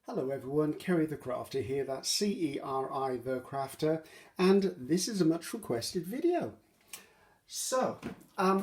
Hello everyone, Ceri the Crafter here, that's C-E-R-I the Crafter, and this is a much requested video. So, a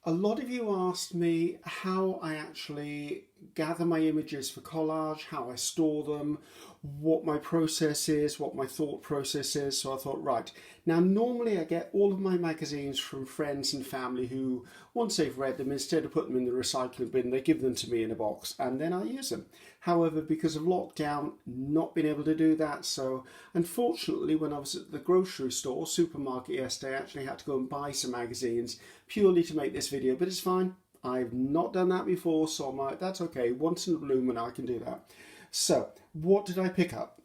lot of you asked me how I actually gather my images for collage, how I store them, what my process is, what my thought process is. So I thought, right, now normally I get all of my magazines from friends and family who, once they've read them, instead of putting them in the recycling bin, they give them to me in a box and then I use them. However, because of lockdown, not been able to do that. So unfortunately, when I was at the grocery store, supermarket yesterday, I actually had to go and buy some magazines purely to make this video, but it's fine. I've not done that before, so I'm like, that's okay. Once in a blue moon, I can do that. So, what did I pick up?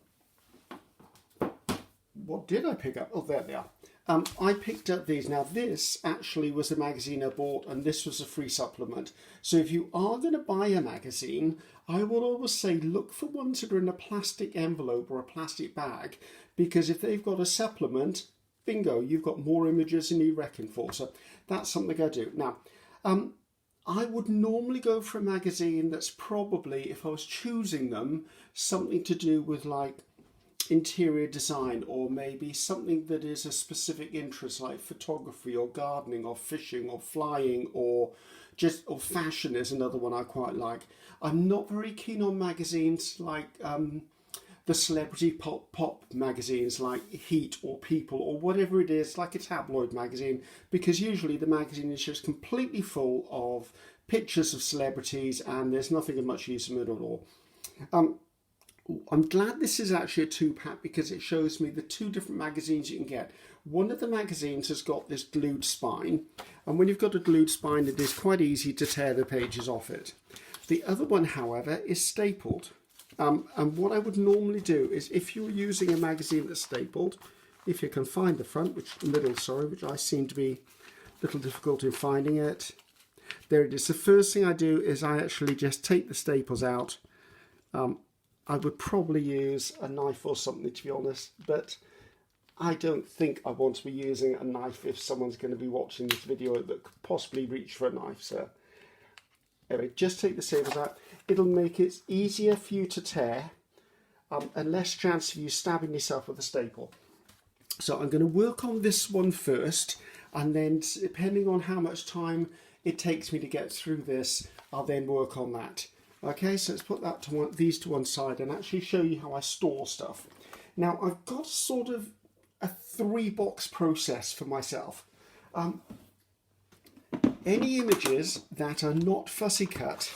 What did I pick up? Oh, there they are. I picked up these. Now, this actually was a magazine I bought, and this was a free supplement. So, if you are going to buy a magazine, I will always say look for ones that are in a plastic envelope or a plastic bag, because if they've got a supplement, bingo, you've got more images than you reckon for. So, that's something I do. Now, I would normally go for a magazine that's probably, if I was choosing them, something to do with like interior design, or maybe something that is a specific interest like photography or gardening or fishing or flying or fashion is another one I quite like. I'm not very keen on magazines like the celebrity pop magazines like Heat or People or whatever it is, like a tabloid magazine, because usually the magazine is just completely full of pictures of celebrities and there's nothing of much use in it at all. I'm glad this is actually a two-pack because it shows me the two different magazines you can get. One of the magazines has got this glued spine, and when you've got a glued spine it is quite easy to tear the pages off it. The other one, however, is stapled. And what I would normally do is, if you're using a magazine that's stapled, if you can find the front, which I seem to be a little difficult in finding it. There it is. The first thing I do is I actually just take the staples out. I would probably use a knife or something, to be honest, but I don't think I want to be using a knife if someone's going to be watching this video that could possibly reach for a knife. So anyway, just take the staples out. It'll make it easier for you to tear and less chance of you stabbing yourself with a staple. So I'm going to work on this one first, and then depending on how much time it takes me to get through this, I'll then work on that. Okay, so let's put that to these to one side and actually show you how I store stuff. Now I've got sort of a 3-box process for myself. Any images that are not fussy cut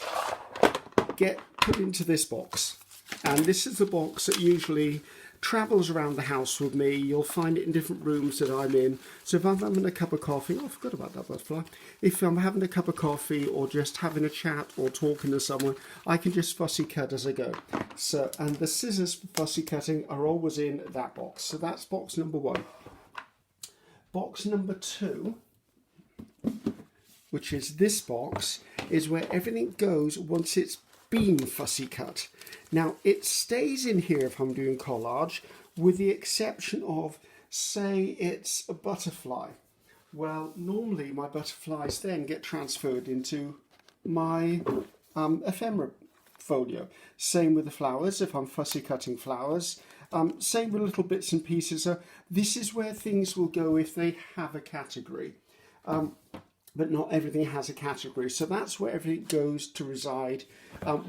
get put into this box, and this is the box that usually travels around the house with me. You'll find it in different rooms that I'm in. So if I'm having a cup of coffee, I forgot about that butterfly. If I'm having a cup of coffee or just having a chat or talking to someone, I can just fussy cut as I go. So, and the scissors for fussy cutting are always in that box. So that's box number 1. Box number 2, which is this box, is where everything goes once it's been fussy cut. Now it stays in here if I'm doing collage, with the exception of, say it's a butterfly. Well, normally my butterflies then get transferred into my ephemera folio. Same with the flowers if I'm fussy cutting flowers. Same with little bits and pieces. This is where things will go if they have a category. But not everything has a category. So that's where everything goes to reside,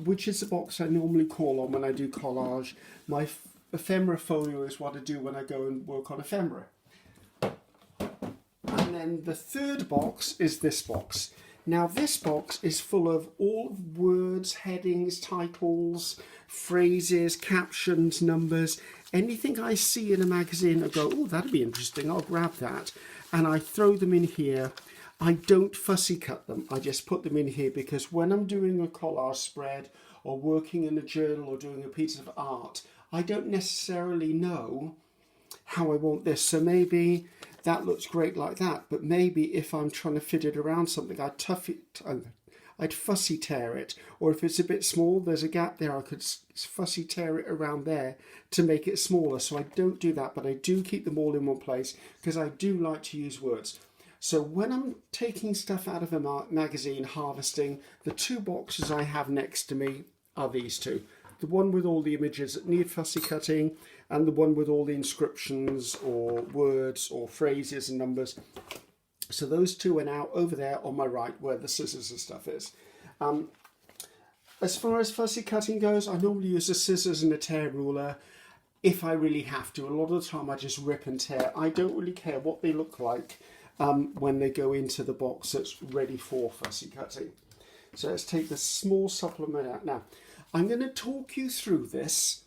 which is the box I normally call on when I do collage. My ephemera folio is what I do when I go and work on ephemera. And then the third box is this box. Now this box is full of all words, headings, titles, phrases, captions, numbers, anything I see in a magazine I go, oh, that'd be interesting, I'll grab that. And I throw them in here. I don't fussy cut them, I just put them in here because when I'm doing a collage spread or working in a journal or doing a piece of art, I don't necessarily know how I want this. So maybe that looks great like that, but maybe if I'm trying to fit it around something, I'd fussy tear it. Or if it's a bit small, there's a gap there, I could fussy tear it around there to make it smaller. So I don't do that, but I do keep them all in one place because I do like to use words. So when I'm taking stuff out of a magazine, harvesting, the 2 boxes I have next to me are these 2. the one with all the images that need fussy cutting, and the one with all the inscriptions or words or phrases and numbers. So those two are now over there on my right where the scissors and stuff is. As far as fussy cutting goes, I normally use a scissors and a tear ruler if I really have to. A lot of the time I just rip and tear. I don't really care what they look like when they go into the box that's ready for fussy cutting. So let's take the small supplement out. Now, I'm going to talk you through this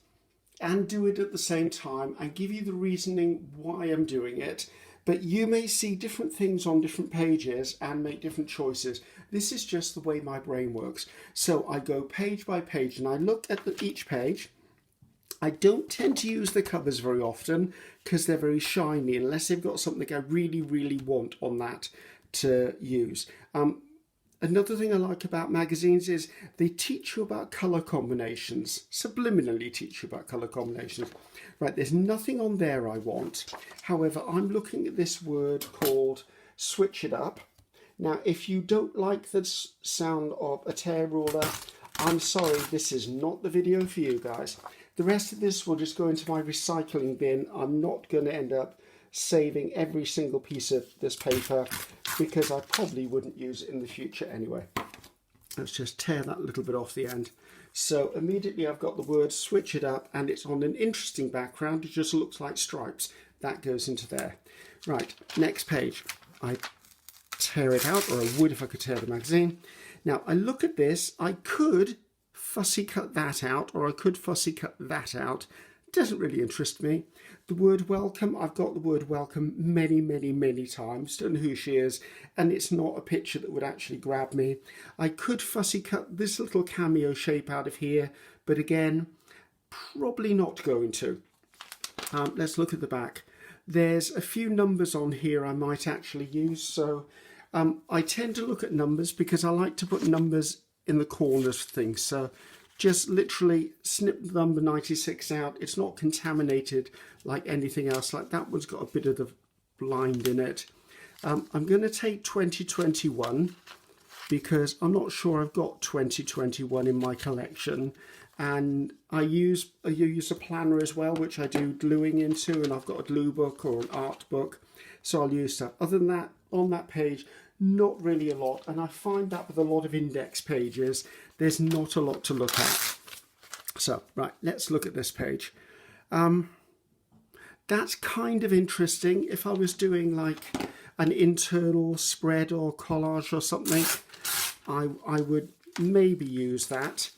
and do it at the same time and give you the reasoning why I'm doing it. But you may see different things on different pages and make different choices. This is just the way my brain works. So I go page by page and I look at each page. I don't tend to use the covers very often because they're very shiny unless they've got something I really, really want on that to use. Another thing I like about magazines is they teach you about colour combinations, subliminally teach you about colour combinations. Right, there's nothing on there I want. However, I'm looking at this word called switch it up. Now, if you don't like the sound of a tear ruler, I'm sorry, this is not the video for you guys. The rest of this will just go into my recycling bin. I'm not going to end up saving every single piece of this paper because I probably wouldn't use it in the future anyway. Let's just tear that little bit off the end. So immediately I've got the word switch it up and it's on an interesting background. It just looks like stripes. That goes into there. Right, next page. I tear it out, or I would if I could tear the magazine. Now I look at this, I could fussy cut that out or I could fussy cut that out. It doesn't really interest me. The word welcome, I've got the word welcome many, many, many times. Don't know who she is, and it's not a picture that would actually grab me. I could fussy cut this little cameo shape out of here, but again, probably not going to. Let's look at the back. There's a few numbers on here I might actually use, so I tend to look at numbers because I like to put numbers in the corners of things. So just literally snip the number 96 out. It's not contaminated like anything else. Like that one's got a bit of the blind in it. I'm going to take 2021 because I'm not sure I've got 2021 in my collection. And I use a planner as well, which I do gluing into, and I've got a glue book or an art book. So I'll use that. Other than that, on that page, not really a lot. And I find that with a lot of index pages, there's not a lot to look at. So, right, let's look at this page. That's kind of interesting. If I was doing like an internal spread or collage or something, I would maybe use that.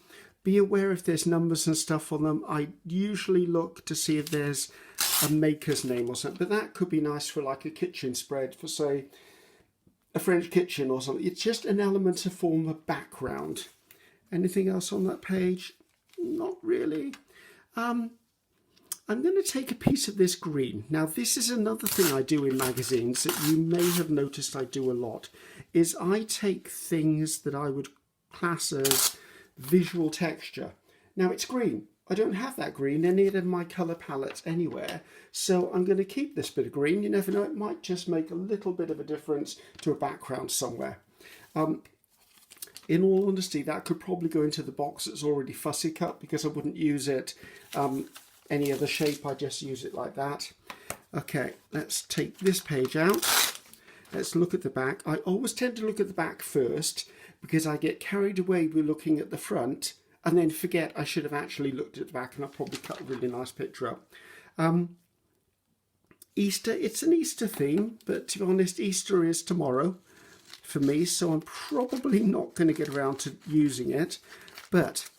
Be aware if there's numbers and stuff on them. I usually look to see if there's a maker's name or something, but that could be nice for like a kitchen spread for, say, a French kitchen or something. It's just an element to form a background. Anything else on that page? Not really. I'm going to take a piece of this green. Now, this is another thing I do in magazines that you may have noticed I do a lot, is I take things that I would class as visual texture. Now, it's green. I don't have that green in any of my colour palettes anywhere, so I'm going to keep this bit of green. You never know, it might just make a little bit of a difference to a background somewhere. In all honesty, that could probably go into the box that's already fussy cut because I wouldn't use it any other shape. I just use it like that. Okay, let's take this page out. Let's look at the back. I always tend to look at the back first because I get carried away with looking at the front and then forget I should have actually looked at the back, and I'll probably cut a really nice picture up. Easter, it's an Easter theme, but to be honest, Easter is tomorrow for me, so I'm probably not going to get around to using it. But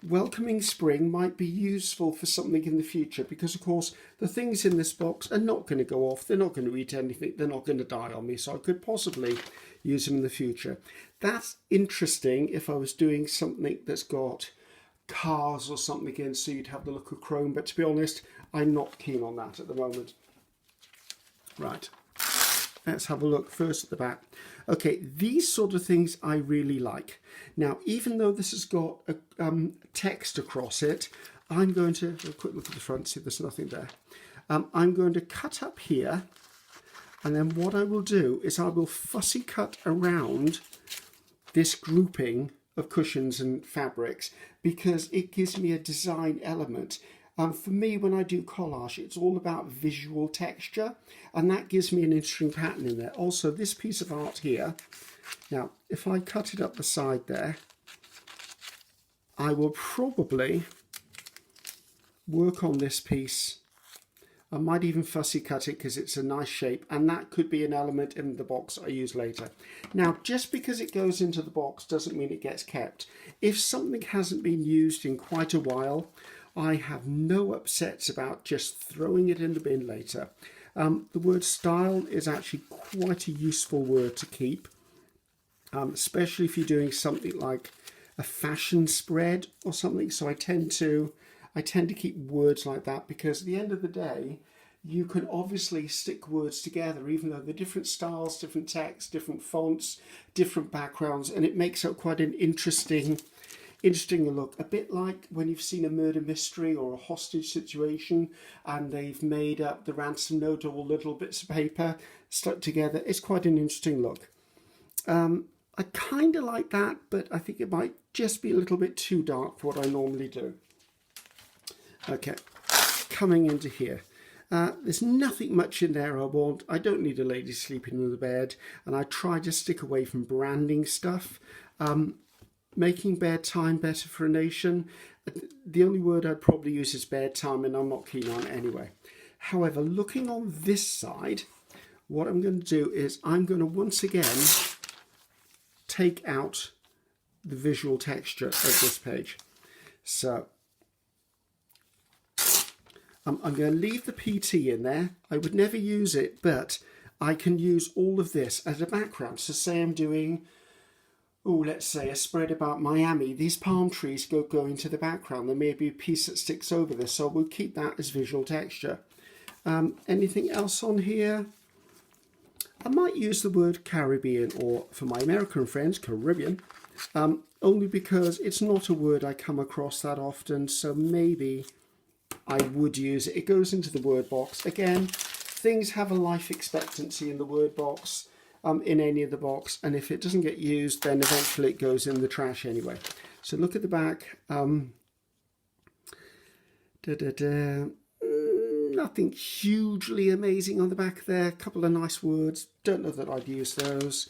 welcoming spring might be useful for something in the future because, of course, the things in this box are not going to go off. They're not going to eat anything. They're not going to die on me, so I could possibly use them in the future. That's interesting if I was doing something that's got cars or something in, so you'd have the look of chrome, but to be honest, I'm not keen on that at the moment. Right, let's have a look first at the back. Okay, these sort of things I really like. Now, even though this has got a text across it, I'm going to have a quick look at the front, see if there's nothing there. I'm going to cut up here, and then what I will do is I will fussy cut around this grouping of cushions and fabrics because it gives me a design element. For me, when I do collage, it's all about visual texture, and that gives me an interesting pattern in there. Also, this piece of art here, now, if I cut it up the side there, I will probably work on this piece. I might even fussy cut it because it's a nice shape, and that could be an element in the box I use later. Now, just because it goes into the box doesn't mean it gets kept. If something hasn't been used in quite a while, I have no upsets about just throwing it in the bin later. The word style is actually quite a useful word to keep, especially if you're doing something like a fashion spread or something. So I tend to keep words like that because at the end of the day, you can obviously stick words together, even though they're different styles, different texts, different fonts, different backgrounds, and it makes up quite an interesting look. A bit like when you've seen a murder mystery or a hostage situation and they've made up the ransom note all little bits of paper stuck together. It's quite an interesting look. I kind of like that, but I think it might just be a little bit too dark for what I normally do. Okay, coming into here. There's nothing much in there I want. I don't need a lady sleeping in the bed, and I try to stick away from branding stuff. Making bedtime better for a nation. The only word I'd probably use is bedtime, and I'm not keen on it anyway. However, looking on this side, what I'm going to do is I'm going to once again take out the visual texture of this page. So I'm going to leave the PT in there. I would never use it, but I can use all of this as a background. So say I'm doing, let's say a spread about Miami. These palm trees go into the background. There may be a piece that sticks over this, so we'll keep that as visual texture. Anything else on here? I might use the word Caribbean, or for my American friends, Caribbean, only because it's not a word I come across that often, so maybe I would use it. It goes into the word box. Again, things have a life expectancy in the word box, in any of the box, and if it doesn't get used, then eventually it goes in the trash anyway. So look at the back. Nothing hugely amazing on the back there. A couple of nice words. Don't know that I'd use those.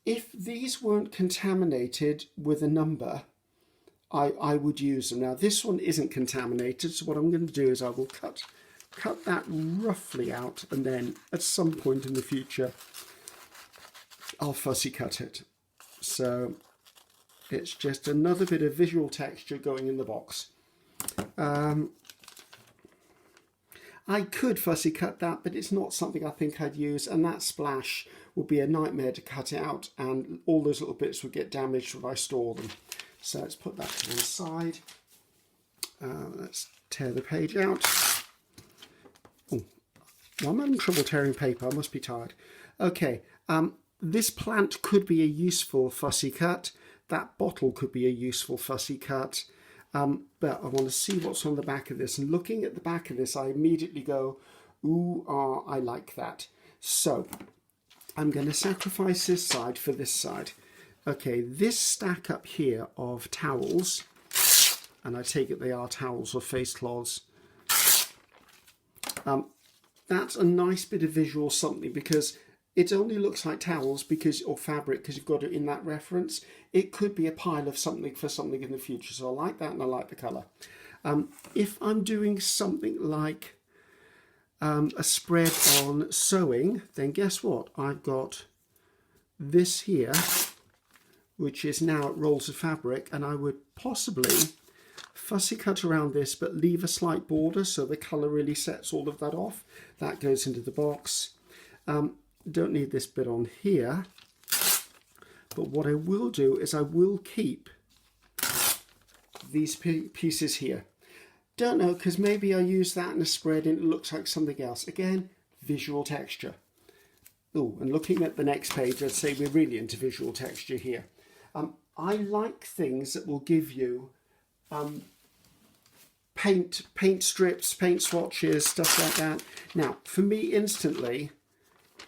If these weren't contaminated with a number, I would use them. Now this one isn't contaminated, so what I'm going to do is I will cut that roughly out, and then at some point in the future I'll fussy cut it. So it's just another bit of visual texture going in the box. I could fussy cut that, but it's not something I think I'd use, and that splash would be a nightmare to cut it out, and all those little bits would get damaged when I store them. So let's put that to one side. Let's tear the page out. Oh, well, I'm having trouble tearing paper. I must be tired. Okay, this plant could be a useful fussy cut. That bottle could be a useful fussy cut. But I want to see what's on the back of this. And looking at the back of this, I immediately go, ooh, I like that. So I'm going to sacrifice this side for this side. Okay, this stack up here of towels, and I take it they are towels or face cloths. That's a nice bit of visual something, because it only looks like towels or fabric because you've got it in that reference. It could be a pile of something for something in the future. So I like that, and I like the colour. If I'm doing something like a spread on sewing, then guess what? I've got this here, which is now rolls of fabric, and I would possibly fussy cut around this, but leave a slight border so the colour really sets all of that off. That goes into the box. Don't need this bit on here, but what I will do is I will keep these pieces here. Don't know, because maybe I use that in a spread and it looks like something else. Again, visual texture. Oh, and looking at the next page, I'd say we're really into visual texture here. I like things that will give you paint strips, paint swatches, stuff like that. Now, for me, instantly,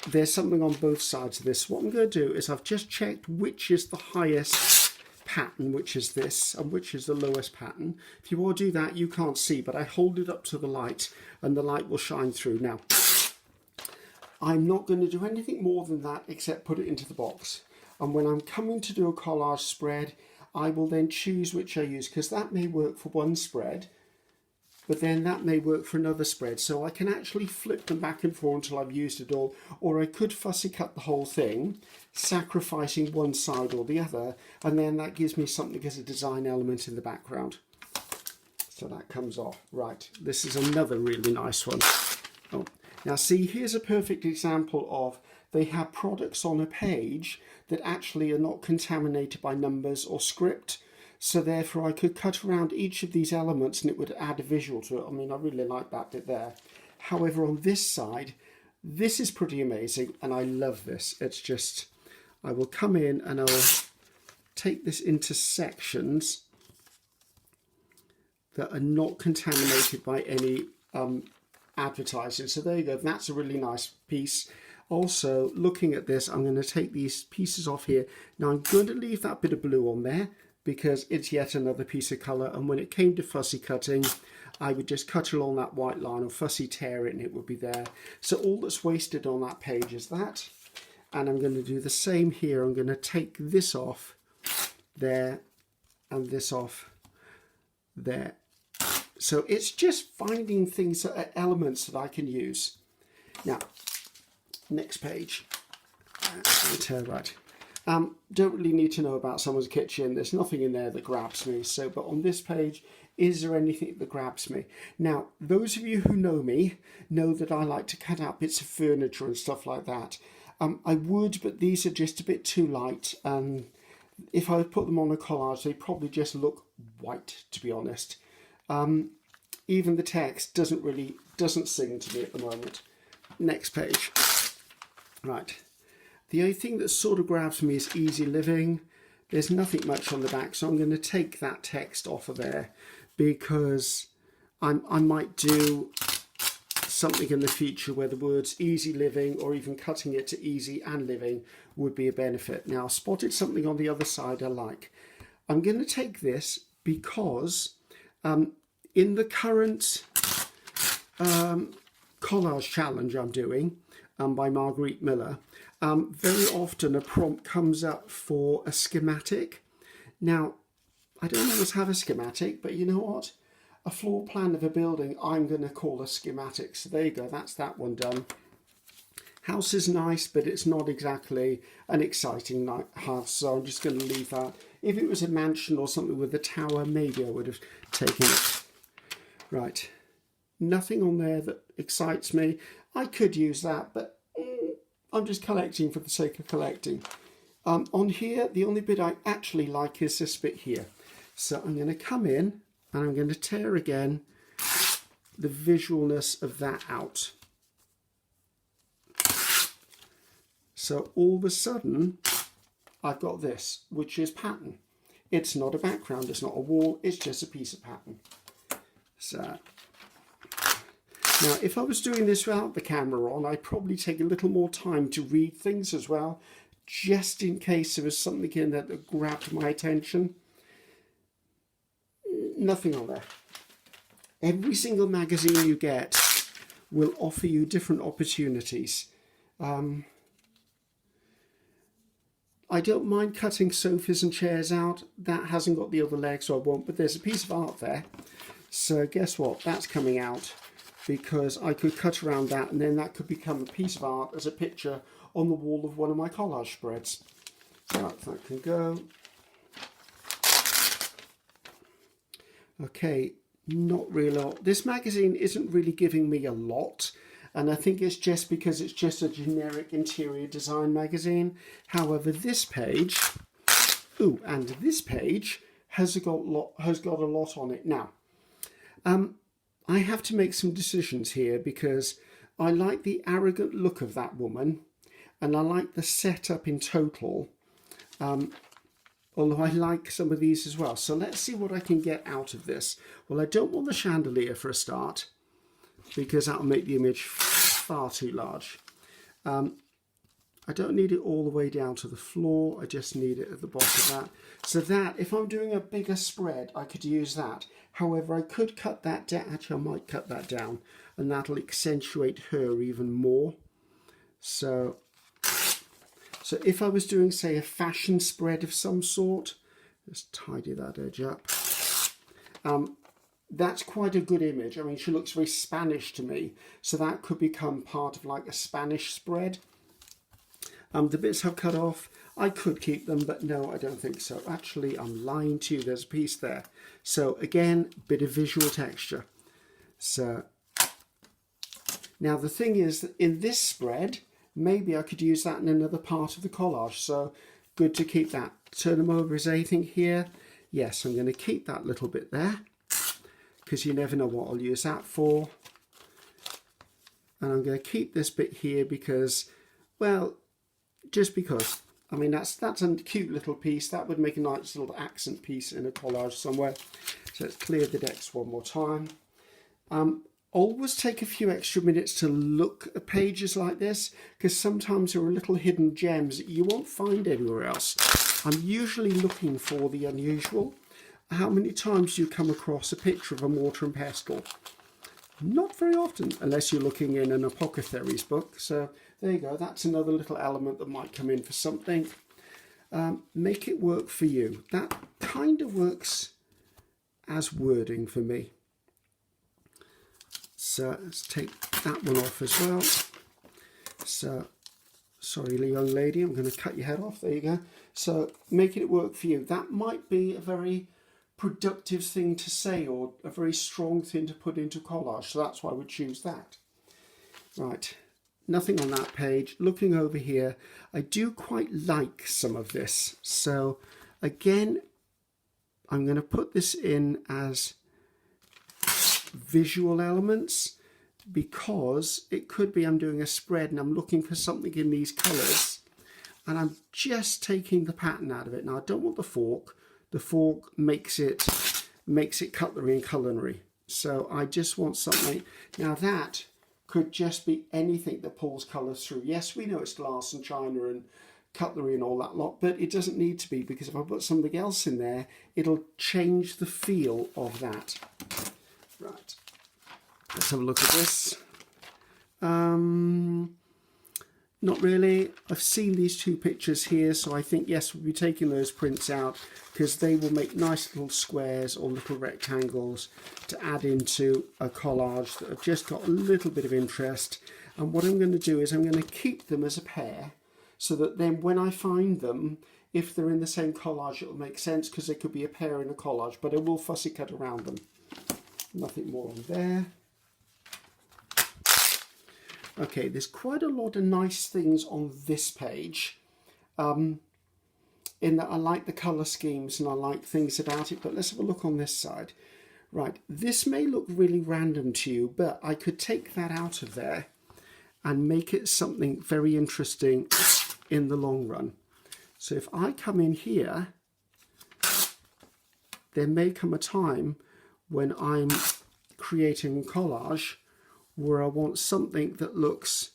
there's something on both sides of this. What I'm going to do is I've just checked which is the highest pattern, which is this, and which is the lowest pattern. If you want to do that, you can't see, but I hold it up to the light and the light will shine through. Now, I'm not going to do anything more than that except put it into the box. And when I'm coming to do a collage spread, I will then choose which I use, because that may work for one spread, but then that may work for another spread. So I can actually flip them back and forth until I've used it all, or I could fussy cut the whole thing, sacrificing one side or the other, and then that gives me something as a design element in the background. So that comes off. Right, this is another really nice one. Oh, now see, here's a perfect example of they have products on a page that actually are not contaminated by numbers or script. So therefore I could cut around each of these elements and it would add a visual to it. I mean, I really like that bit there. However, on this side, this is pretty amazing and I love this. It's just, I will come in and I will take this into sections that are not contaminated by any advertising. So there you go, that's a really nice piece. Also, looking at this, I'm going to take these pieces off here. Now I'm going to leave that bit of blue on there, because it's yet another piece of colour, and when it came to fussy cutting, I would just cut along that white line or fussy tear it and it would be there. So all that's wasted on that page is that, and I'm going to do the same here. I'm going to take this off there and this off there. So it's just finding things that are elements that I can use. Now, next page. Right. Don't really need to know about someone's kitchen. There's nothing in there that grabs me. So, but on this page, is there anything that grabs me? Now, those of you who know me know that I like to cut out bits of furniture and stuff like that. I would, but these are just a bit too light. If I put them on a collage, they probably just look white, to be honest. Even the text doesn't sing to me at the moment. Next page. Right. The only thing that sort of grabs me is easy living. There's nothing much on the back, so I'm going to take that text off of there, because I might do something in the future where the words easy living, or even cutting it to easy and living, would be a benefit. Now, I spotted something on the other side I like. I'm going to take this because in the current collage challenge I'm doing by Marguerite Miller, very often a prompt comes up for a schematic. Now, I don't always have a schematic, but you know what? A floor plan of a building I'm going to call a schematic. So there you go, that's that one done. House is nice, but it's not exactly an exciting house, so I'm just going to leave that. If it was a mansion or something with a tower, maybe I would have taken it. Right, nothing on there that excites me. I could use that, but I'm just collecting for the sake of collecting. On here, the only bit I actually like is this bit here. So I'm going to come in and I'm going to tear again the visualness of that out. So all of a sudden, I've got this, which is pattern. It's not a background, it's not a wall, it's just a piece of pattern. So now, if I was doing this without the camera on, I'd probably take a little more time to read things as well, just in case there was something in there that grabbed my attention. Nothing on there. Every single magazine you get will offer you different opportunities. I don't mind cutting sofas and chairs out. That hasn't got the other leg, so I won't, but there's a piece of art there. So guess what? That's coming out, because I could cut around that and then that could become a piece of art as a picture on the wall of one of my collage spreads. Right, that can go. Okay, not really a lot. This magazine isn't really giving me a lot, and I think it's just because it's just a generic interior design magazine. However, this page, and this page has got a lot on it. Now, I have to make some decisions here, because I like the arrogant look of that woman and I like the setup in total, although I like some of these as well. So let's see what I can get out of this. Well, I don't want the chandelier for a start, because that will make the image far too large. I don't need it all the way down to the floor. I just need it at the bottom of that. So that, if I'm doing a bigger spread, I could use that. However, I could cut that down. Actually, I might cut that down, and that'll accentuate her even more. So if I was doing, say, a fashion spread of some sort, let's tidy that edge up. That's quite a good image. I mean, she looks very Spanish to me, so that could become part of like a Spanish spread. The bits I've cut off, I could keep them, but no, I don't think so. Actually, I'm lying to you. There's a piece there. So again, bit of visual texture. So now the thing is that in this spread, maybe I could use that in another part of the collage. So good to keep that. Turn them over. Is anything here? Yes, I'm going to keep that little bit there, because you never know what I'll use that for. And I'm going to keep this bit here because, well, just because. I mean, that's a cute little piece. That would make a nice little accent piece in a collage somewhere. So let's clear the decks one more time. Always take a few extra minutes to look at pages like this, because sometimes there are little hidden gems that you won't find anywhere else. I'm usually looking for the unusual. How many times do you come across a picture of a mortar and pestle? Not very often, unless you're looking in an apothecary's book. So there you go. That's another little element that might come in for something. Make it work for you. That kind of works as wording for me. So let's take that one off as well. So, sorry, young lady, I'm going to cut your head off. There you go. So making it work for you. That might be a very productive thing to say, or a very strong thing to put into collage. So that's why I would choose that. Right. Nothing on that page. Looking over here, I do quite like some of this. So again, I'm going to put this in as visual elements, because it could be I'm doing a spread and I'm looking for something in these colours, and I'm just taking the pattern out of it. Now I don't want the fork. The fork makes it cutlery and culinary. So I just want something. Now that could just be anything that pulls colours through. Yes, we know it's glass and china and cutlery and all that lot, but it doesn't need to be, because if I put something else in there, it'll change the feel of that. Right, let's have a look at this. Not really. I've seen these two pictures here, so I think, yes, we'll be taking those prints out, because they will make nice little squares or little rectangles to add into a collage that have just got a little bit of interest. And what I'm going to do is I'm going to keep them as a pair, so that then when I find them, if they're in the same collage, it'll make sense, because they could be a pair in a collage, but I will fussy cut around them. Nothing more on there. Okay, there's quite a lot of nice things on this page, in that I like the colour schemes and I like things about it, but let's have a look on this side. Right, this may look really random to you, but I could take that out of there and make it something very interesting in the long run. So if I come in here, there may come a time when I'm creating a collage where I want something that looks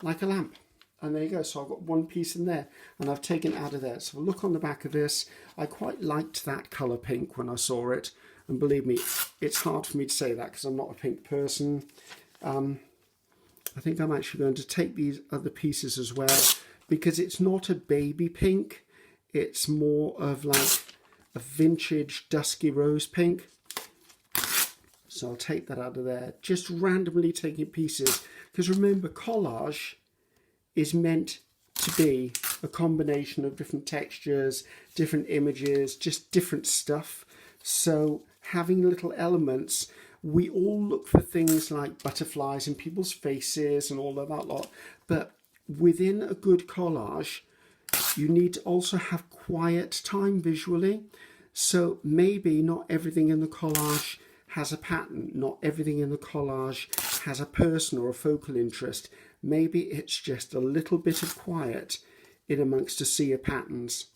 like a lamp. And there you go. So I've got one piece in there and I've taken it out of there. So look on the back of this. I quite liked that colour pink when I saw it. And believe me, it's hard for me to say that because I'm not a pink person. I think I'm actually going to take these other pieces as well, because it's not a baby pink. It's more of like a vintage dusky rose pink. So I'll take that out of there, just randomly taking pieces, because remember, collage is meant to be a combination of different textures, different images, just different stuff. So having little elements, we all look for things like butterflies in people's faces and all of that lot, but within a good collage, you need to also have quiet time visually. So maybe not everything in the collage has a pattern, not everything in the collage has a person or a focal interest. Maybe it's just a little bit of quiet in amongst a sea of patterns.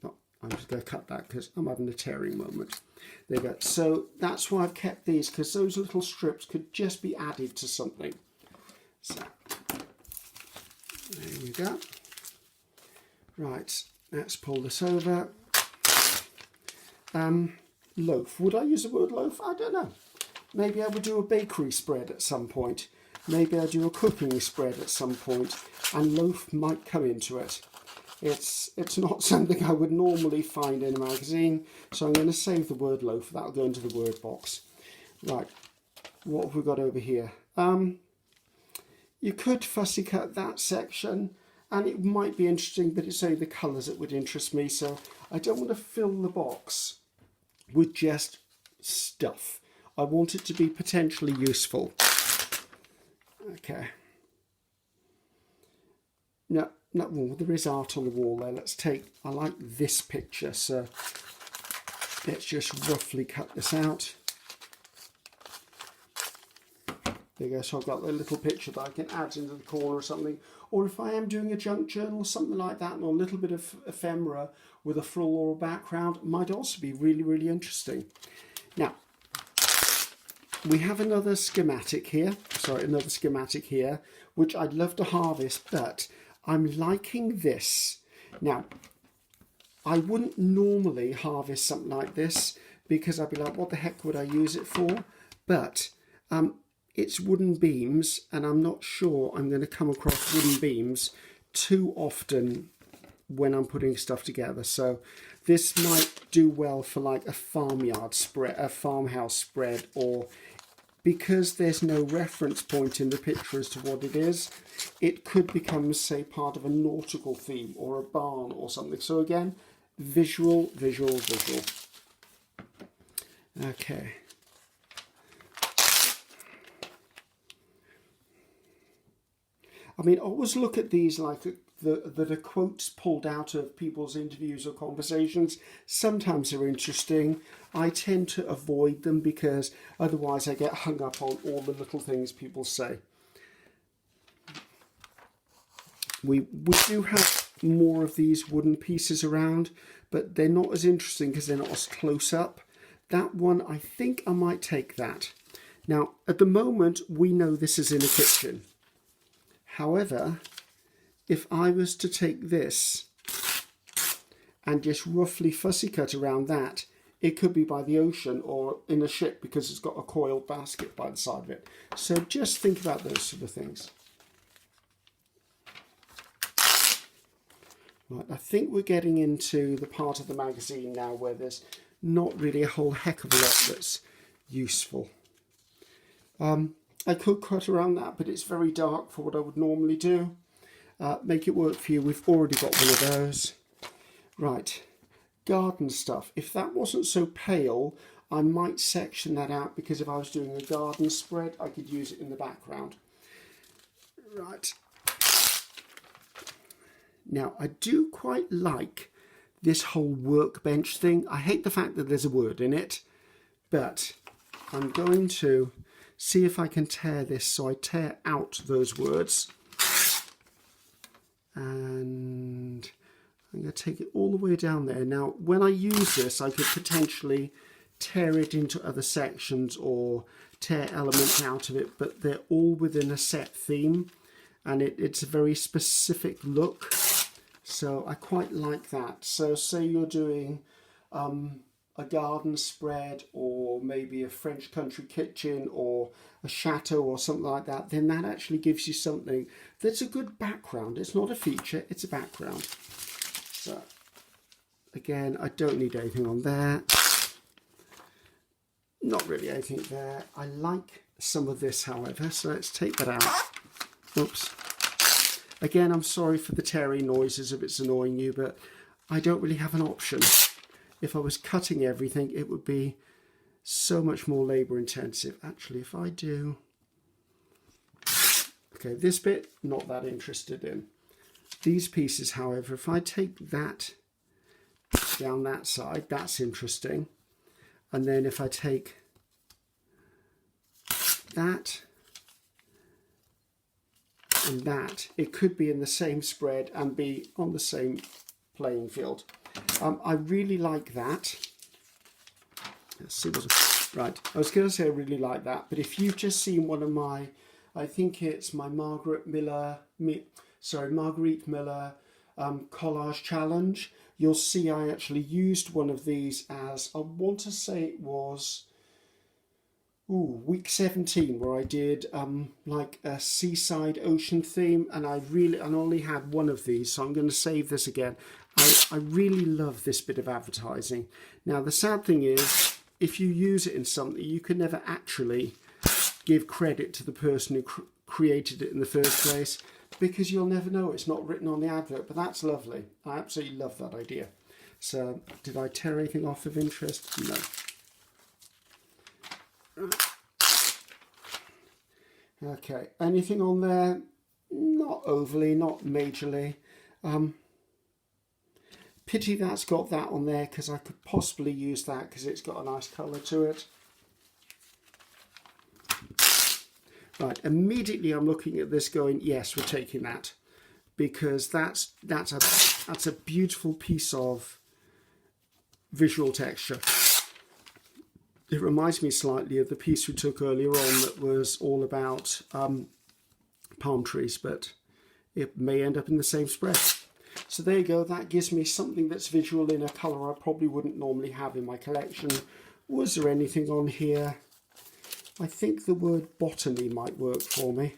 Oh, I'm just going to cut that because I'm having a tearing moment. There you go. So that's why I've kept these, because those little strips could just be added to something. So There we go. Right, let's pull this over. Loaf. Would I use the word loaf? I don't know. Maybe I would do a bakery spread at some point. Maybe I'll do a cooking spread at some point, and loaf might come into it. It's not something I would normally find in a magazine, so I'm going to save the word loaf. That'll go into the word box. Right, what have we got over here? You could fussy cut that section, and it might be interesting, but it's only the colours that would interest me, so I don't want to fill the box with just stuff. I want it to be potentially useful. Okay. No, there is art on the wall there. Let's take, I like this picture, so let's just roughly cut this out. There you go, so I've got a little picture that I can add into the corner or something. Or if I am doing a junk journal or something like that, and a little bit of ephemera with a floral background, might also be really, really interesting. Now, we have another schematic here, which I'd love to harvest, but I'm liking this. Now, I wouldn't normally harvest something like this because I'd be like, what the heck would I use it for? But it's wooden beams, and I'm not sure I'm going to come across wooden beams too often when I'm putting stuff together. So this might do well for like a farmyard spread, a farmhouse spread, or because there's no reference point in the picture as to what it is, it could become, say, part of a nautical theme or a barn or something. So again, visual, visual, visual. Okay. I mean, always look at these like the quotes pulled out of people's interviews or conversations. Sometimes they're interesting. I tend to avoid them because otherwise I get hung up on all the little things people say. We do have more of these wooden pieces around, but they're not as interesting because they're not as close up. That one, I think I might take that. Now, at the moment, we know this is in a kitchen. However, if I was to take this and just roughly fussy cut around that, it could be by the ocean or in a ship because it's got a coiled basket by the side of it. So just think about those sort of things. Right, I think we're getting into the part of the magazine now where there's not really a whole heck of a lot that's useful. I could cut around that, but it's very dark for what I would normally do. Make it work for you. We've already got one of those. Right, garden stuff. If that wasn't so pale, I might section that out because if I was doing a garden spread, I could use it in the background. Right. Now, I do quite like this whole workbench thing. I hate the fact that there's a word in it, but I'm going to see if I can tear this. So I tear out those words. And I'm going to take it all the way down there. Now, when I use this, I could potentially tear it into other sections or tear elements out of it, but they're all within a set theme, and it's a very specific look. So I quite like that. So say you're doing a garden spread or maybe a French country kitchen or a chateau or something like that, then that actually gives you something that's a good background. It's not a feature, it's a background. So again, I don't need anything on there. Not really anything there. I like some of this, however, so let's take that out. Oops. Again, I'm sorry for the tearing noises if it's annoying you, but I don't really have an option. If I was cutting everything, it would be so much more labour intensive. Actually, if I do... Okay, this bit, not that interested in. These pieces, however, if I take that down that side, that's interesting. And then if I take that and that, it could be in the same spread and be on the same playing field. I really like that. Let's see what... Right, I was going to say I really like that, but if you've just seen one of my, I think it's my Margaret Miller sorry, Marguerite Miller Collage Challenge. You'll see I actually used one of these as, I want to say it was week 17, where I did like a seaside ocean theme, and I only had one of these, so I'm going to save this again. I really love this bit of advertising. Now the sad thing is, if you use it in something, you can never actually give credit to the person who created it in the first place, because you'll never know, it's not written on the advert. But that's lovely. I absolutely love that idea. So did I tear anything off of interest? No. Okay, anything on there? Not overly, not majorly. Pity that's got that on there, because I could possibly use that because it's got a nice colour to it. Right, immediately I'm looking at this going, yes, we're taking that, because that's a beautiful piece of visual texture. It reminds me slightly of the piece we took earlier on that was all about palm trees, but it may end up in the same spread. So there you go, that gives me something that's visual in a colour I probably wouldn't normally have in my collection. Was there anything on here? I think the word botany might work for me.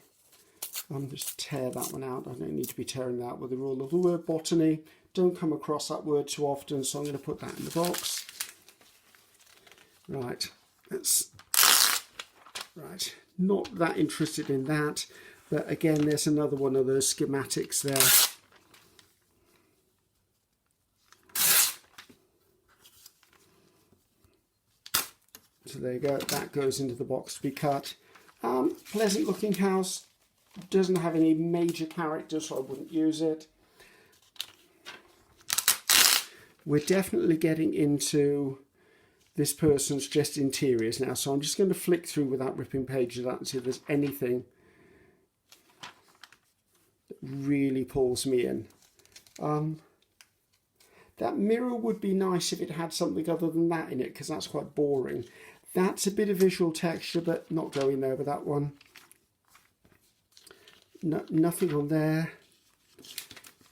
Just tear that one out. I don't need to be tearing that out with the rule of the word botany. Don't come across that word too often, so I'm going to put that in the box. Right, right. Not that interested in that, but again, there's another one of those schematics there. So there you go, that goes into the box to be cut. Pleasant looking house, doesn't have any major character, so I wouldn't use it. We're definitely getting into this person's just interiors now, so I'm just going to flick through without ripping pages out and see if there's anything that really pulls me in. That mirror would be nice if it had something other than that in it, because that's quite boring. That's a bit of visual texture, but not going there with that one. No, nothing on there.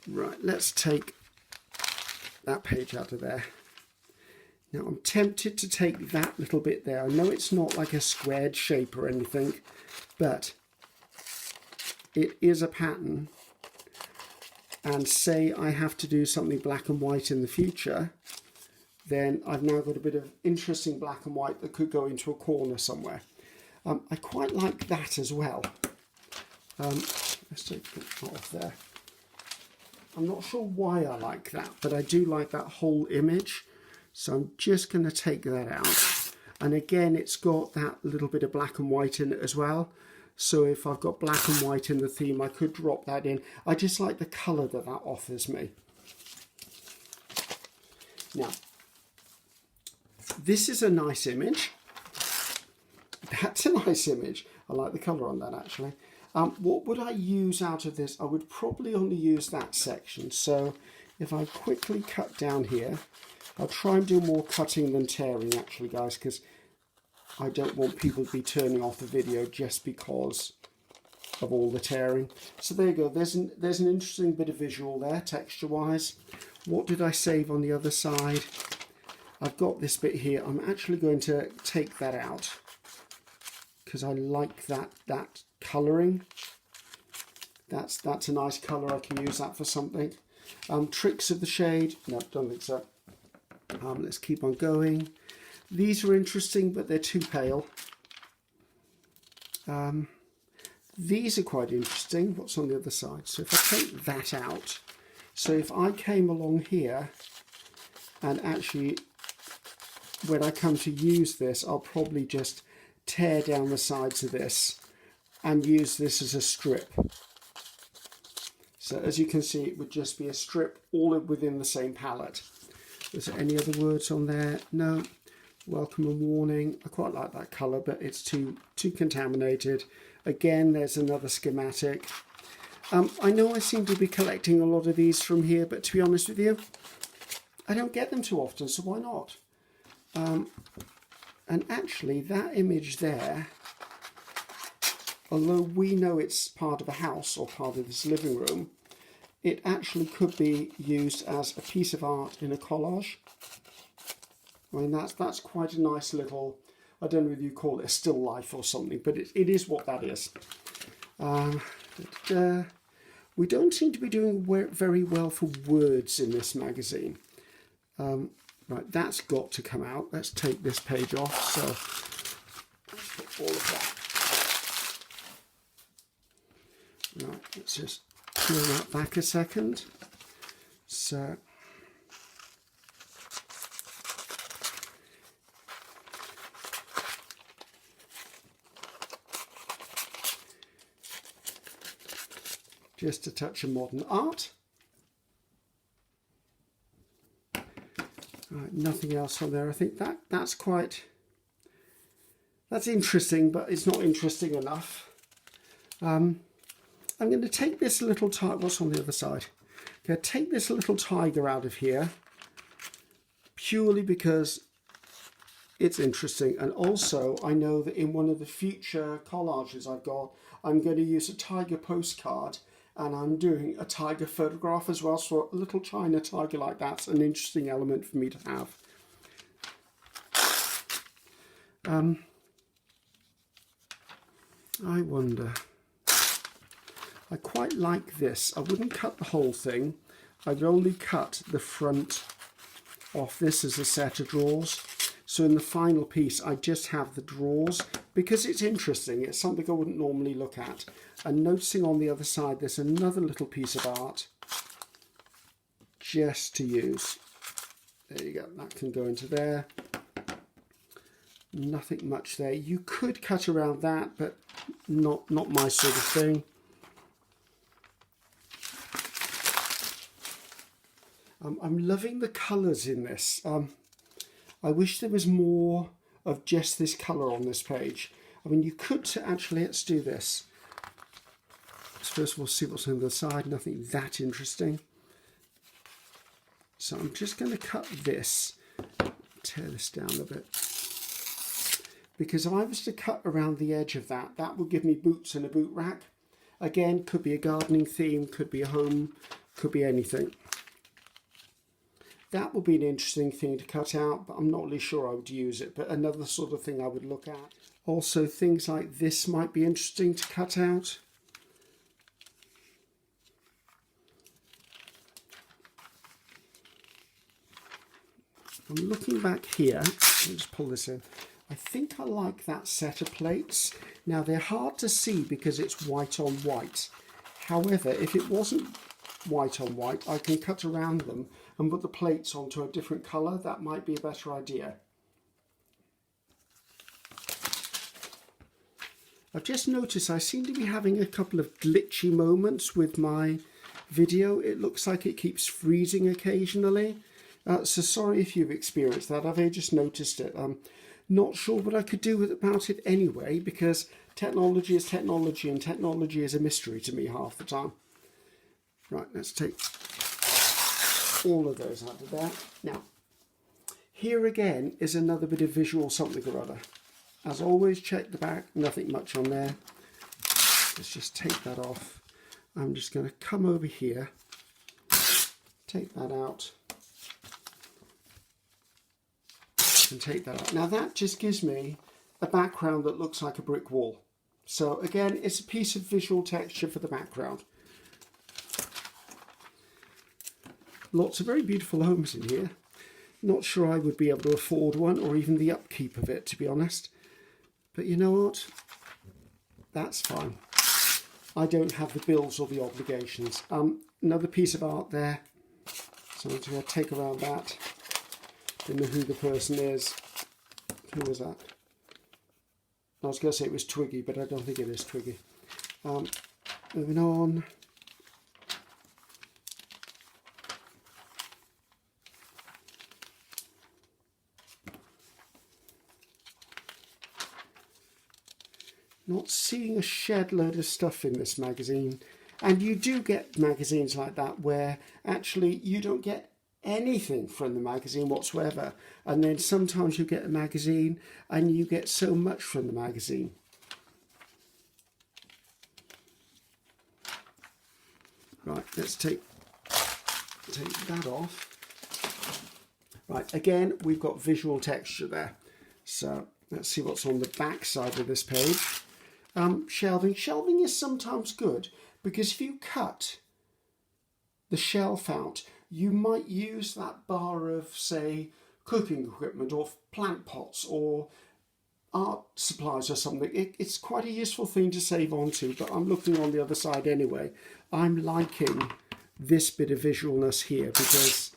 Right, let's take that page out of there. Now I'm tempted to take that little bit there. I know it's not like a squared shape or anything, but it is a pattern. And say I have to do something black and white in the future, then I've now got a bit of interesting black and white that could go into a corner somewhere. I quite like that as well. Let's take it off there. I'm not sure why I like that, but I do like that whole image. So I'm just going to take that out. And again, it's got that little bit of black and white in it as well. So if I've got black and white in the theme, I could drop that in. I just like the colour that that offers me. Now, this is a nice image. That's a nice image. I like the colour on that actually. What would I use out of this? I would probably only use that section. So if I quickly cut down here, I'll try and do more cutting than tearing actually, guys, because I don't want people to be turning off the video just because of all the tearing. So there you go. There's an interesting bit of visual there, texture-wise. What did I save on the other side? I've got this bit here. I'm actually going to take that out because I like that colouring. That's a nice colour. I can use that for something. Tricks of the shade. No, don't think so. Let's keep on going. These are interesting, but they're too pale. These are quite interesting. What's on the other side? So if I take that out, so if I came along here and actually when I come to use this, I'll probably just tear down the sides of this and use this as a strip. So as you can see, it would just be a strip all within the same palette. Is there any other words on there? No. Welcome and warning. I quite like that colour, but it's too contaminated. Again, there's another schematic. I know I seem to be collecting a lot of these from here, but to be honest with you, I don't get them too often, so why not? And actually, that image there, although we know it's part of a house or part of this living room, it actually could be used as a piece of art in a collage. I mean, that's quite a nice little, I don't know if you call it a still life or something, but it is what that is. We don't seem to be doing very well for words in this magazine. Right, that's got to come out. Let's take this page off. So let's put all of that. Right, let's just peel that back a second. So just a touch of modern art. Right, nothing else on there. I think that's interesting, but it's not interesting enough. I'm going to take this little tiger. What's on the other side? I'm going to take this little tiger out of here purely because it's interesting, and also I know that in one of the future collages I've got, I'm going to use a tiger postcard. And I'm doing a tiger photograph as well, so a little China tiger like that's an interesting element for me to have. I wonder, I quite like this. I wouldn't cut the whole thing. I'd only cut the front off this as a set of drawers. So in the final piece, I just have the drawers because it's interesting. It's something I wouldn't normally look at. And noticing on the other side, there's another little piece of art just to use. There you go. That can go into there. Nothing much there. You could cut around that, but not my sort of thing. I'm loving the colours in this. I wish there was more of just this colour on this page. I mean, you could actually, let's do this. Let's first of all see what's on the side. Nothing that interesting. So I'm just going to cut this, tear this down a bit. Because if I was to cut around the edge of that, that would give me boots and a boot rack. Again, could be a gardening theme, could be a home, could be anything. That would be an interesting thing to cut out, but I'm not really sure I would use it. But another sort of thing I would look at. Also, things like this might be interesting to cut out. I'm looking back here. Let me just pull this in. I think I like that set of plates. Now, they're hard to see because it's white on white. However, if it wasn't white on white, I can cut around them and put the plates onto a different colour. That might be a better idea. I've just noticed I seem to be having a couple of glitchy moments with my video. It looks like it keeps freezing occasionally. So sorry if you've experienced that. I've just noticed it. I'm not sure what I could do about it anyway, because technology is technology and technology is a mystery to me half the time. Right, let's take all of those out of there. Now, here again is another bit of visual something or other. As always, check the back, nothing much on there. Let's just take that off. I'm just going to come over here, take that out, and take that out. Now that just gives me a background that looks like a brick wall. So again, it's a piece of visual texture for the background. Lots of very beautiful homes in here. Not sure I would be able to afford one or even the upkeep of it, to be honest. But you know what? That's fine. I don't have the bills or the obligations. Another piece of art there. So I'm just going to take around that. Don't know who the person is. Who was that? I was going to say it was Twiggy, but I don't think it is Twiggy. Moving on. Not seeing a shed load of stuff in this magazine. And you do get magazines like that where actually you don't get anything from the magazine whatsoever. And then sometimes you get a magazine and you get so much from the magazine. Right, let's take take that off. Right, again, we've got visual texture there. So let's see what's on the back side of this page. Shelving. Shelving is sometimes good because if you cut the shelf out, you might use that bar of, say, cooking equipment or plant pots or art supplies or something. It's quite a useful thing to save onto, but I'm looking on the other side anyway. I'm liking this bit of visualness here because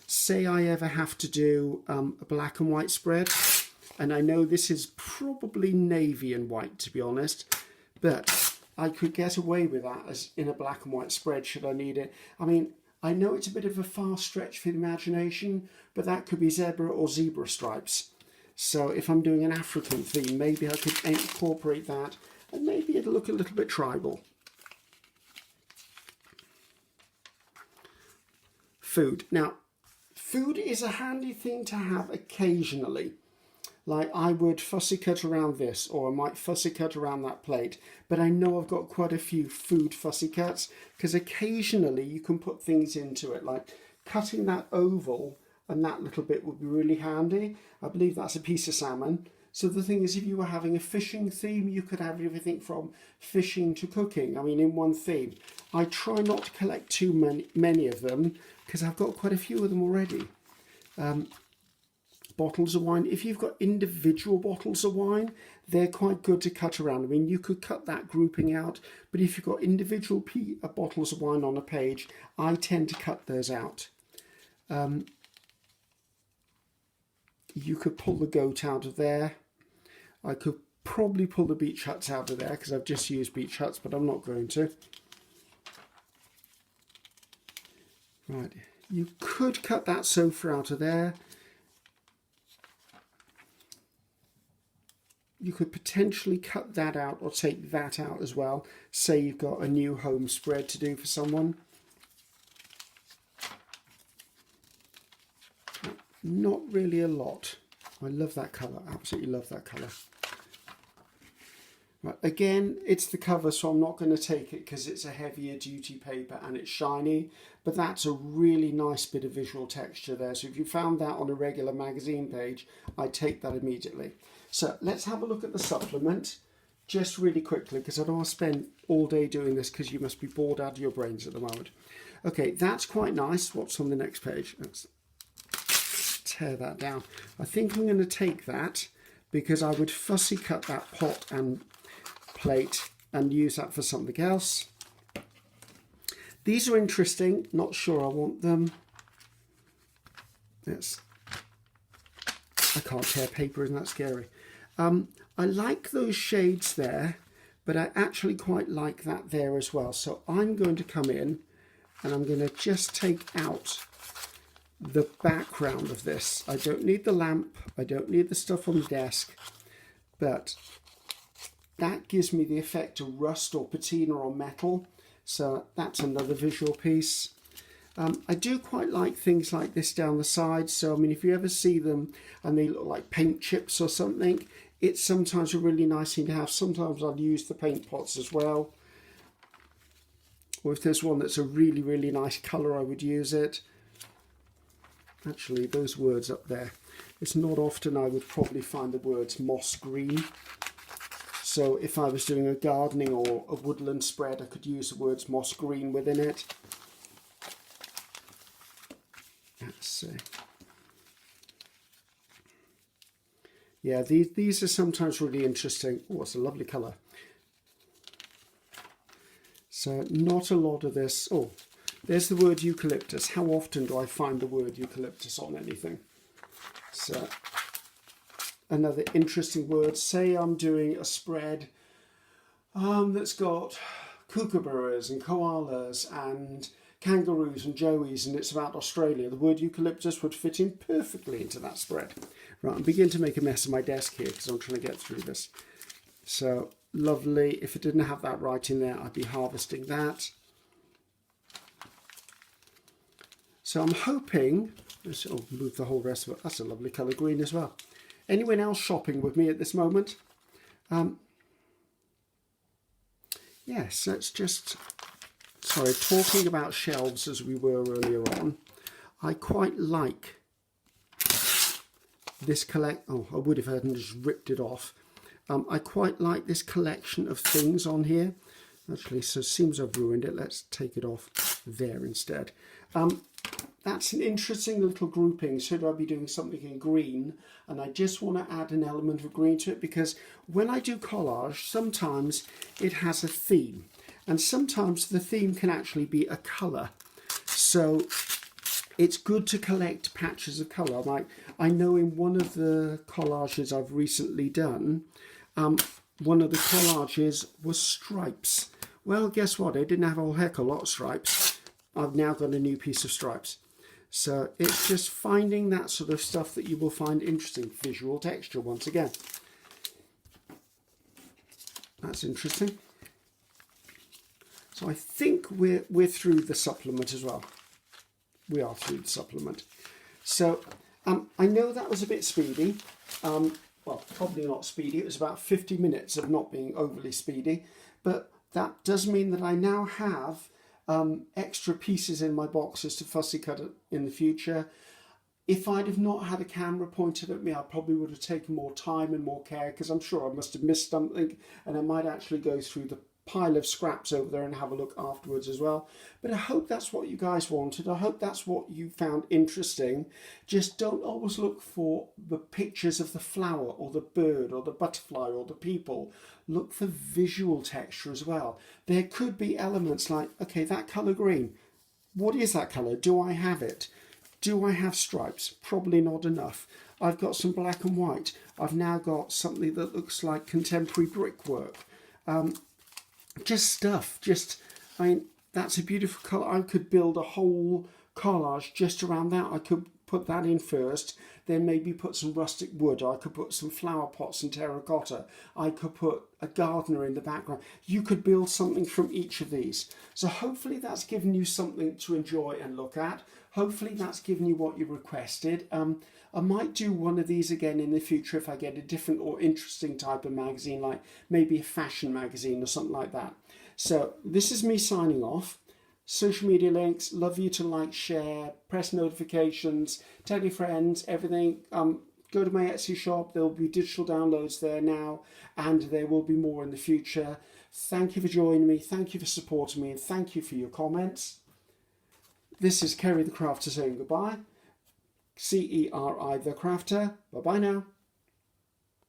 say I ever have to do a black and white spread, and I know this is probably navy and white to be honest, but I could get away with that as in a black and white spread should I need it. I mean, I know it's a bit of a far stretch for the imagination, but that could be zebra or zebra stripes. So if I'm doing an African theme, maybe I could incorporate that and maybe it'll look a little bit tribal. Food. Now, food is a handy thing to have occasionally. Like I would fussy cut around this, or I might fussy cut around that plate. But I know I've got quite a few food fussy cuts because occasionally you can put things into it. Like cutting that oval and that little bit would be really handy. I believe that's a piece of salmon. So the thing is, if you were having a fishing theme, you could have everything from fishing to cooking. I mean, in one theme. I try not to collect too many of them because I've got quite a few of them already. Bottles of wine. If you've got individual bottles of wine, they're quite good to cut around. I mean, you could cut that grouping out, but if you've got individual bottles of wine on a page, I tend to cut those out. You could pull the goat out of there. I could probably pull the beach huts out of there because I've just used beach huts, but I'm not going to. Right, you could cut that sofa out of there. You could potentially cut that out or take that out as well. Say you've got a new home spread to do for someone. Not really a lot. I love that colour, absolutely love that colour. Right, again, it's the cover, so I'm not going to take it because it's a heavier duty paper and it's shiny, but that's a really nice bit of visual texture there. So if you found that on a regular magazine page, I'd take that immediately. So let's have a look at the supplement just really quickly because I don't want to spend all day doing this because you must be bored out of your brains at the moment. Okay, that's quite nice. What's on the next page? Let's tear that down. I think I'm going to take that because I would fussy cut that pot and plate and use that for something else. These are interesting. Not sure I want them. I can't tear paper, isn't that scary? I like those shades there, but I actually quite like that there as well. So I'm going to come in and I'm going to just take out the background of this. I don't need the lamp. I don't need the stuff on the desk, but that gives me the effect of rust or patina on metal. So that's another visual piece. I do quite like things like this down the side. So, I mean, if you ever see them and they look like paint chips or something, it's sometimes a really nice thing to have. Sometimes I'll use the paint pots as well. Or if there's one that's a really, really nice colour, I would use it. Actually, those words up there. It's not often I would probably find the words moss green. So if I was doing a gardening or a woodland spread, I could use the words moss green within it. Let's see. Yeah, these are sometimes really interesting. Oh, it's a lovely colour. So not a lot of this. Oh, there's the word eucalyptus. How often do I find the word eucalyptus on anything? So another interesting word. Say I'm doing a spread that's got kookaburras and koalas and kangaroos and joeys, and it's about Australia. The word eucalyptus would fit in perfectly into that spread. Right, I'm beginning to make a mess of my desk here because I'm trying to get through this. So lovely. If it didn't have that right in there, I'd be harvesting that. So I'm hoping, I'll move the whole rest of it. That's a lovely colour green as well. Anyone else shopping with me at this moment? Yes, let's just sorry, talking about shelves as we were earlier on, I quite like this oh, I would if I hadn't just ripped it off. I quite like this collection of things on here. Actually, so it seems I've ruined it. Let's take it off there instead. That's an interesting little grouping. Should I be doing something in green? And I just want to add an element of green to it, because when I do collage, sometimes it has a theme. And sometimes the theme can actually be a colour. So it's good to collect patches of colour. Like I know in one of the collages I've recently done, one of the collages was stripes. Well, guess what? I didn't have a whole heck of a lot of stripes. I've now got a new piece of stripes. So it's just finding that sort of stuff that you will find interesting. Visual texture once again. That's interesting. So I think we're through the supplement as well. We are through the supplement. So I know that was a bit speedy. Well, probably not speedy. It was about 50 minutes of not being overly speedy. But that does mean that I now have extra pieces in my boxes to fussy cut in the future. If I'd have not had a camera pointed at me, I probably would have taken more time and more care, because I'm sure I must have missed something, and I might actually go through the pile of scraps over there and have a look afterwards as well. But I hope that's what you guys wanted. I hope that's what you found interesting. Just don't always look for the pictures of the flower or the bird or the butterfly or the people. Look for visual texture as well. There could be elements like, okay, that colour green, what is that colour? Do I have it? Do I have stripes? Probably not enough. I've got some black and white. I've now got something that looks like contemporary brickwork. Just stuff. I mean, that's a beautiful colour. I could build a whole collage just around that. I could put that in first, then maybe put some rustic wood. I could put some flower pots and terracotta. I could put a gardener in the background. You could build something from each of these. So hopefully that's given you something to enjoy and look at. Hopefully that's given you what you requested. I might do one of these again in the future if I get a different or interesting type of magazine, like maybe a fashion magazine or something like that. So this is me signing off. Social media links, love you to like, share, press notifications, tell your friends, everything. Go to my Etsy shop. There will be digital downloads there now, and there will be more in the future. Thank you for joining me. Thank you for supporting me, and thank you for your comments. This is Ceri the Crafter saying goodbye. Ceri the Crafter. Bye-bye now.